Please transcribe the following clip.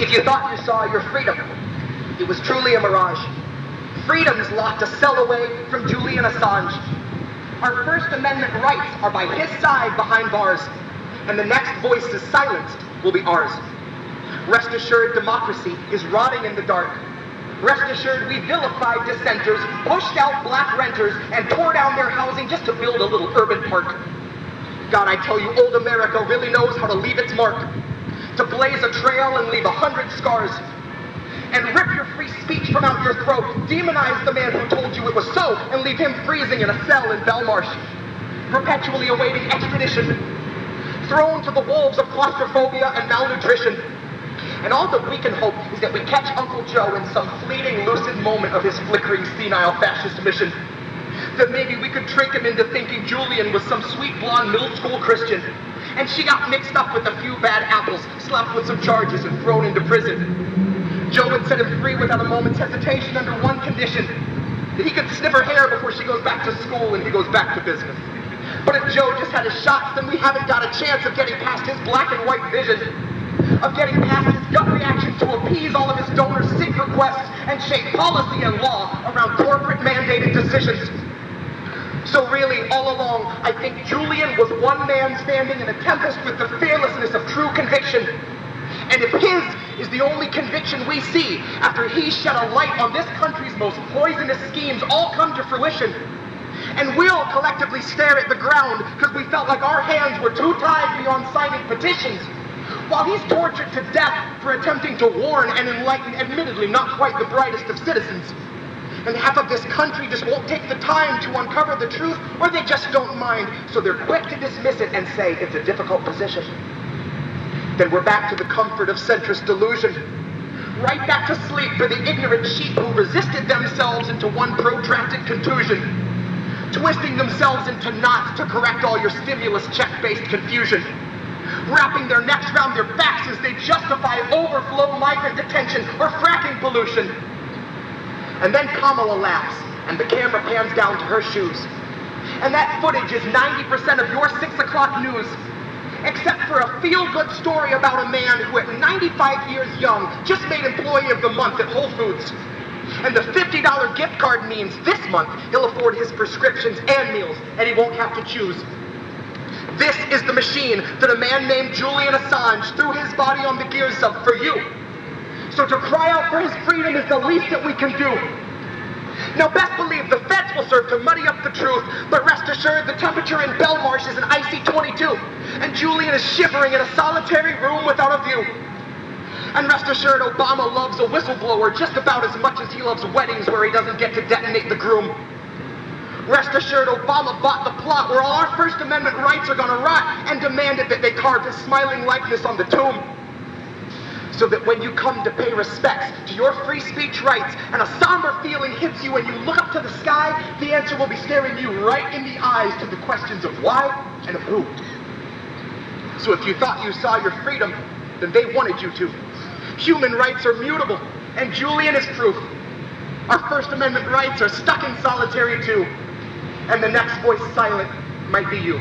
If you thought you saw your freedom, it was truly a mirage. Freedom's locked a cell away from Julian Assange. Our First Amendment rights are by his side behind bars, and the next voices silenced will be ours. Rest assured, democracy is rotting in the dark. Rest assured, we vilified dissenters, pushed out black renters, and tore down their housing just to build a little urban park. God, I tell you, old America really knows how to leave its mark, to blaze a trail and leave 100 scars, and rip your free speech from out your throat, demonize the man who told you it was so, and leave him freezing in a cell in Belmarsh, perpetually awaiting extradition, thrown to the wolves of claustrophobia and malnutrition. And all that we can hope is that we catch Uncle Joe in some fleeting, lucid moment of his flickering, senile fascist mission. That maybe we could trick him into thinking Julian was some sweet, blonde, middle school Christian, and she got mixed up with a few bad apples, slapped with some charges, and thrown into prison. Joe would set him free without a moment's hesitation under one condition: that he could snip her hair before she goes back to school and he goes back to business. But if Joe just had his shots, then we haven't got a chance of getting past his black and white vision, of getting past his gut reaction to appease all of his donors' sick requests and shape policy and law around corporate-mandated decisions. So really, all along, I think Julian was one man standing in a tempest with the fearlessness of true conviction. And if his is the only conviction we see after he shed a light on this country's most poisonous schemes all come to fruition, and we'll collectively stare at the ground because we felt like our hands were too tied beyond signing petitions, while he's tortured to death for attempting to warn and enlighten admittedly not quite the brightest of citizens. And half of this country just won't take the time to uncover the truth, or they just don't mind, so they're quick to dismiss it and say it's a difficult position. Then we're back to the comfort of centrist delusion, right back to sleep for the ignorant sheep who resisted themselves into one protracted contusion, twisting themselves into knots to correct all your stimulus check-based confusion, wrapping their necks around their backs as they justify overflow migrant detention or fracking pollution. And then Kamala laughs, and the camera pans down to her shoes. And that footage is 90% of your 6 o'clock news, except for a feel-good story about a man who at 95 years young just made Employee of the Month at Whole Foods. And the $50 gift card means this month he'll afford his prescriptions and meals, and he won't have to choose. This is the machine that a man named Julian Assange threw his body on the gears of for you. So to cry out for his freedom is the least that we can do. Now best believe the feds will serve to muddy up the truth, but rest assured the temperature in Belmarsh is an icy 22, and Julian is shivering in a solitary room without a view. And rest assured Obama loves a whistleblower just about as much as he loves weddings where he doesn't get to detonate the groom. Rest assured Obama bought the plot where all our First Amendment rights are gonna rot and demanded that they carve his smiling likeness on the tomb. So that when you come to pay respects to your free speech rights and a somber feeling hits you and you look up to the sky, the answer will be staring you right in the eyes to the questions of why and of who. So if you thought you saw your freedom, then they wanted you to. Human rights are mutable, and Julian is proof. Our First Amendment rights are stuck in solitary too, and the next voice silent might be you.